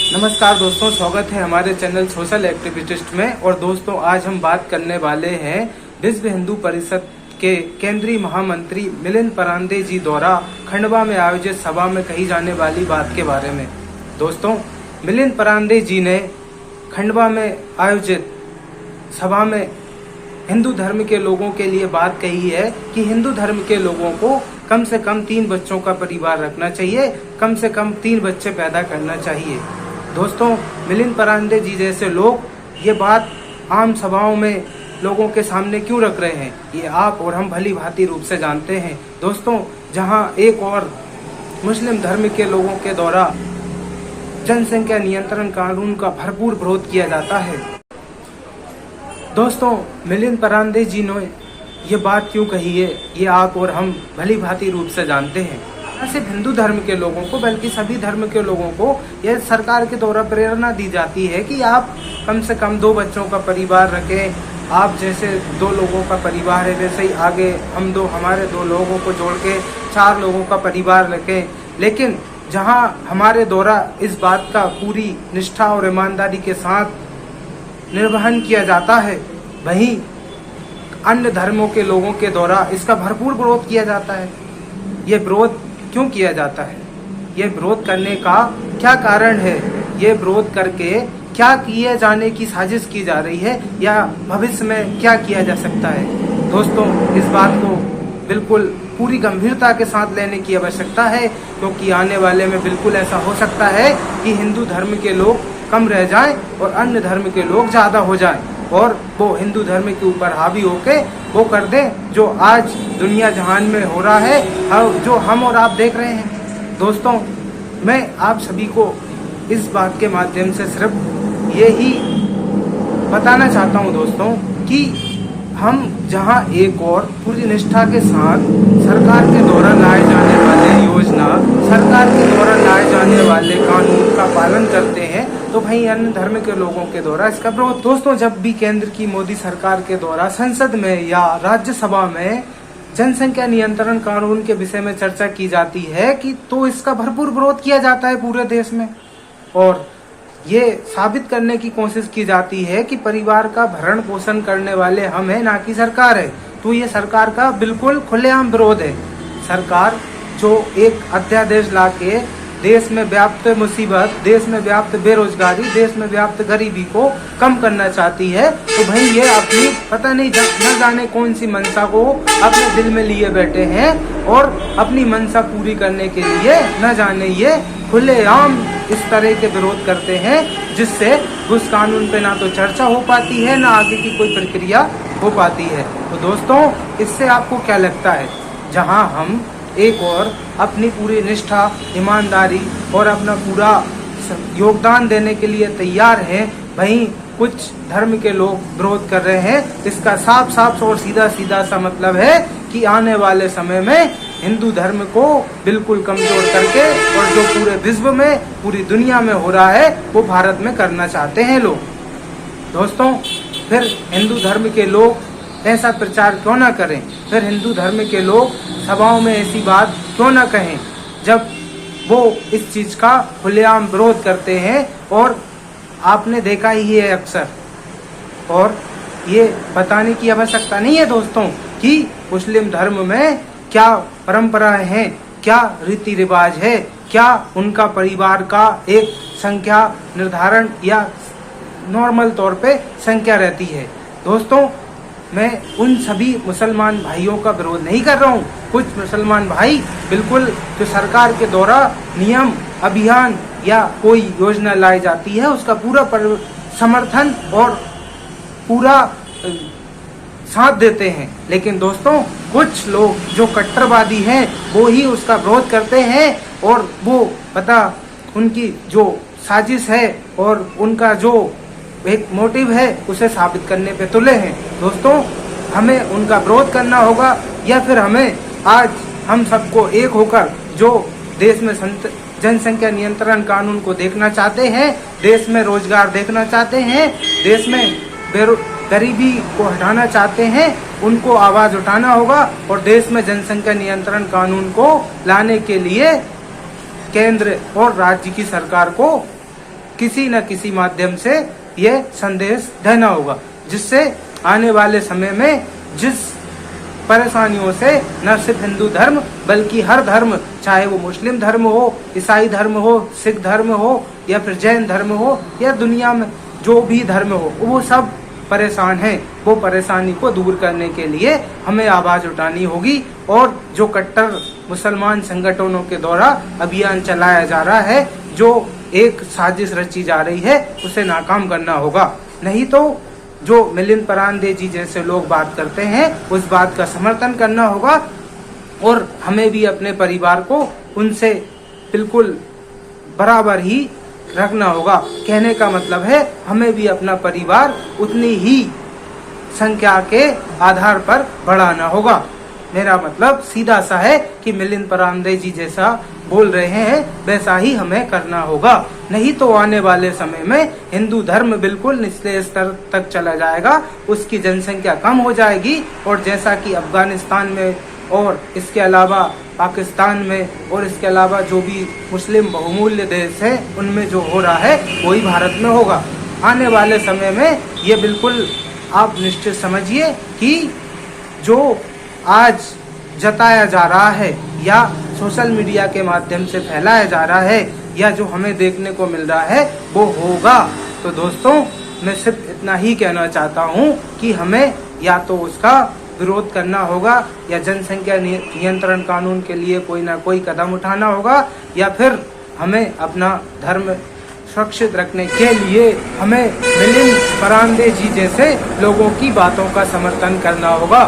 नमस्कार दोस्तों, स्वागत है हमारे चैनल सोशल एक्टिविस्ट में। और दोस्तों, आज हम बात करने वाले हैं विश्व हिंदू परिषद के केंद्रीय महामंत्री मिलिंद परांदे जी द्वारा खंडवा में आयोजित सभा में कही जाने वाली बात के बारे में। दोस्तों, मिलिंद परांदे जी ने खंडवा में आयोजित सभा में हिंदू धर्म के लोगों के लिए बात कही है कि हिंदू धर्म के लोगों को कम से कम 3 बच्चों का परिवार रखना चाहिए, कम से कम 3 बच्चे पैदा करना चाहिए। दोस्तों, मिलिंद परांदे जी जैसे लोग ये बात आम सभाओं में लोगों के सामने क्यों रख रहे हैं, ये आप और हम भली भांति रूप से जानते हैं। दोस्तों, जहां एक और मुस्लिम धर्म के लोगों के द्वारा जनसंख्या नियंत्रण कानून का भरपूर विरोध किया जाता है। दोस्तों, मिलिंद परांदे जी ने ये बात क्यों कही है, ये आप और हम भली भांति रूप से जानते हैं। न सिर्फ हिंदू धर्म के लोगों को बल्कि सभी धर्म के लोगों को यह सरकार के द्वारा प्रेरणा दी जाती है कि आप कम से कम 2 बच्चों का परिवार रखें। आप जैसे 2 लोगों का परिवार है, वैसे ही आगे हमारे 2 लोगों को जोड़ के 4 लोगों का परिवार रखें। लेकिन जहां हमारे द्वारा इस बात का पूरी निष्ठा और ईमानदारी के साथ निर्वहन किया जाता है, वहीं अन्य धर्मों के लोगों के द्वारा इसका भरपूर विरोध किया जाता है। ये विरोध क्यों किया जाता है, ये विरोध करने का क्या कारण है, ये विरोध करके क्या किए जाने की साजिश की जा रही है या भविष्य में क्या किया जा सकता है। दोस्तों, इस बात को बिल्कुल पूरी गंभीरता के साथ लेने की आवश्यकता है, क्योंकि आने वाले में बिल्कुल ऐसा हो सकता है कि हिंदू धर्म के लोग कम रह जाएं और अन्य धर्म के लोग ज्यादा हो जाएं और वो हिंदू धर्म के ऊपर हावी होके वो कर दें जो आज दुनिया जहान में हो रहा है, जो हम और आप देख रहे हैं। दोस्तों, मैं आप सभी को इस बात के माध्यम से सिर्फ ये ही बताना चाहता हूँ दोस्तों कि हम जहाँ एक और पूरी निष्ठा के साथ सरकार के द्वारा लाए जाने वाले योजना, सरकार के द्वारा लाए जाने वाले कानून का पालन करते हैं, तो भाई अन्य धर्म के लोगों के द्वारा इसका विरोध। दोस्तों, जब भी केंद्र की मोदी सरकार के द्वारा संसद में या राज्यसभा में जनसंख्या नियंत्रण कानून के विषय में चर्चा की जाती है कि तो इसका भरपूर विरोध किया जाता है पूरे देश में, और ये साबित करने की कोशिश की जाती है कि परिवार का भरण पोषण करने वाले हम हैं, ना कि सरकार है। तो ये सरकार का बिल्कुल खुलेआम विरोध है। सरकार जो एक अध्यादेश लाके देश में व्याप्त मुसीबत, देश में व्याप्त बेरोजगारी, देश में व्याप्त गरीबी को कम करना चाहती है, तो भाई ये अपनी पता नहीं न जाने कौन सी मंशा को अपने दिल में लिए बैठे हैं और अपनी मंशा पूरी करने के लिए न जाने ये खुलेआम इस तरह के विरोध करते हैं, जिससे उस कानून पे ना तो चर्चा हो पाती है, ना आगे की कोई प्रक्रिया हो पाती है। तो दोस्तों, इससे आपको क्या लगता है, जहां हम एक और अपनी पूरी निष्ठा, ईमानदारी और अपना पूरा योगदान देने के लिए तैयार हैं, वहीं कुछ धर्म के लोग विरोध कर रहे हैं। इसका साफ साफ और सीधा सीधा सा मतलब है कि आने वाले समय में हिंदू धर्म को बिल्कुल कमजोर करके और जो पूरे विश्व में, पूरी दुनिया में हो रहा है, वो भारत में करना चाहते हैं लोग। दोस्तों, फिर हिंदू धर्म के लोग ऐसा प्रचार क्यों ना करें, फिर हिंदू धर्म के लोग सभाओं में ऐसी बात क्यों ना कहें, जब वो इस चीज का खुलेआम विरोध करते हैं। और आपने देखा ही है अक्सर, और ये बताने की आवश्यकता नहीं है दोस्तों कि मुस्लिम धर्म में क्या परंपराएं हैं, क्या रीति रिवाज है, क्या उनका परिवार का एक संख्या निर्धारण या नॉर्मल तौर पे संख्या रहती है। दोस्तों, मैं उन सभी मुसलमान भाइयों का विरोध नहीं कर रहा हूँ। कुछ मुसलमान भाई बिल्कुल जो सरकार के द्वारा नियम, अभियान या कोई योजना लाई जाती है उसका पूरा समर्थन और पूरा साथ देते हैं, लेकिन दोस्तों कुछ लोग जो कट्टरवादी हैं वो ही उसका विरोध करते हैं, और वो पता उनकी जो साजिश है और उनका जो एक मोटिव है उसे साबित करने पे तुले हैं। दोस्तों, हमें उनका विरोध करना होगा, या फिर हमें आज हम सबको एक होकर जो देश में जनसंख्या नियंत्रण कानून को देखना चाहते हैं, देश में रोजगार देखना चाहते हैं, देश में गरीबी को हटाना चाहते हैं, उनको आवाज उठाना होगा और देश में जनसंख्या नियंत्रण कानून को लाने के लिए केंद्र और राज्य की सरकार को किसी न किसी माध्यम से ये संदेश देना होगा, जिससे आने वाले समय में जिस परेशानियों से न सिर्फ हिंदू धर्म बल्कि हर धर्म, चाहे वो मुस्लिम धर्म हो, ईसाई धर्म हो, सिख धर्म हो या फिर जैन धर्म हो या दुनिया में जो भी धर्म हो, वो सब परेशान हैं। वो परेशानी को दूर करने के लिए हमें आवाज उठानी होगी और जो कट्टर मुसलमान संगठनों के द्वारा अभियान चलाया जा रहा है, जो एक साजिश रची जा रही है, उसे नाकाम करना होगा। नहीं तो जो मिलिंद परांदे जी जैसे लोग बात करते हैं उस बात का समर्थन करना होगा और हमें भी अपने परिवार को उनसे बिल्कुल बराबर ही रखना होगा। कहने का मतलब है हमें भी अपना परिवार उतनी ही संख्या के आधार पर बढ़ाना होगा। मेरा मतलब सीधा सा है कि मिलिंद परांदे जी जैसा बोल रहे हैं वैसा ही हमें करना होगा। नहीं तो आने वाले समय में हिंदू धर्म बिल्कुल निचले स्तर तक चला जाएगा, उसकी जनसंख्या कम हो जाएगी और जैसा कि अफगानिस्तान में और इसके अलावा पाकिस्तान में और इसके अलावा जो भी मुस्लिम बहुमूल्य देश है उनमें जो हो रहा है वही भारत में होगा। आने वाले समय में ये बिल्कुल आप निश्चित समझिए कि जो आज जताया जा रहा है या सोशल मीडिया के माध्यम से फैलाया जा रहा है या जो हमें देखने को मिल रहा है वो होगा। तो दोस्तों, मैं सिर्फ इतना ही कहना चाहता हूँ कि हमें या तो उसका विरोध करना होगा या जनसंख्या नियंत्रण कानून के लिए कोई ना कोई कदम उठाना होगा या फिर हमें अपना धर्म सुरक्षित रखने के लिए हमें मिलिंद परांदे जी जैसे लोगों की बातों का समर्थन करना होगा।